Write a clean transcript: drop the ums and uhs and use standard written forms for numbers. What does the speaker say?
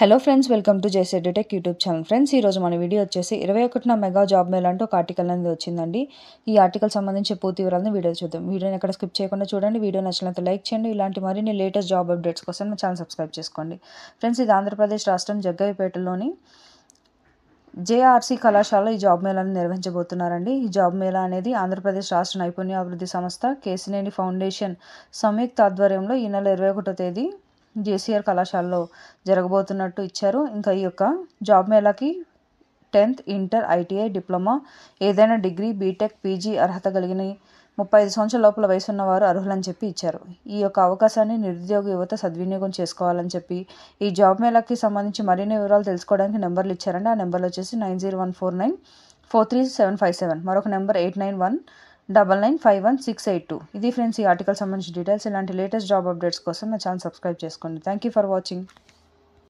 Hello friends, welcome to J Z tech YouTube channel. Friends, ఈరోజు మన video వచ్చేసి 21న mega job Mela అంటూ ఒక ఆర్టికల్ అనేది వచ్చిందండి. ఈ ఆర్టికల్ సంబంధించి పూర్తి వివరాలను వీడియో చూద్దాం. వీడియోని ఎక్కడ స్కిప్ చేయకుండా చూడండి. వీడియో నచ్చినట్లయితే లైక్ చేయండి. ఇలాంటి మరిన్ని లేటెస్ట్ జాబ్ అప్డేట్స్ కోసం మా ఛానల్ సబ్స్క్రైబ్ చేసుకోండి. ఫ్రెండ్స్, ఇది ఆంధ్రప్రదేశ్ రాష్ట్రం జగ్గయ్యపేటలోని జేఆర్సీ కళాశాలలో ఈ జాబ్ మేళాను నిర్వహించబోతున్నారండి. ఈ జాబ్ మేళా అనేది ఆంధ్రప్రదేశ్ రాష్ట్ర నైపుణ్యాభివృద్ధి సంస్థ కేసినేని ఫౌండేషన్ సంయుక్త ఆధ్వర్యంలో ఈ నెల 21వ తేదీ జేసీఆర్ కళాశాలలో జరగబోతున్నట్టు ఇచ్చారు. ఇంకా ఈ యొక్క జాబ్ మేళాకి 10th, ఇంటర్, ఐటీఐ, డిప్లొమా, ఏదైనా డిగ్రీ, బీటెక్, పీజీ అర్హత కలిగిన 35 సంవత్సరాల లోపల వయసున్న వారు అర్హులని చెప్పి ఇచ్చారు. ఈ యొక్క అవకాశాన్ని నిరుద్యోగ యువత సద్వినియోగం చేసుకోవాలని చెప్పి ఈ జాబ్ మేళాకి సంబంధించి మరిన్ని వివరాలు తెలుసుకోవడానికి నెంబర్లు ఇచ్చారండి. ఆ నెంబర్లు వచ్చేసి 9014943757, మరొక నెంబర్ 8919951682. ఇది ఫ్రెండ్స్ ఈ ఆర్టికల్ సంబంధించిన డీటెయిల్స్. ఇలాంటి లేటెస్ట్ జాబ్ అప్డేట్స్ కోసం నా ఛానల్ సబ్స్క్రైబ్ చేసుకోండి. Thank you for watching.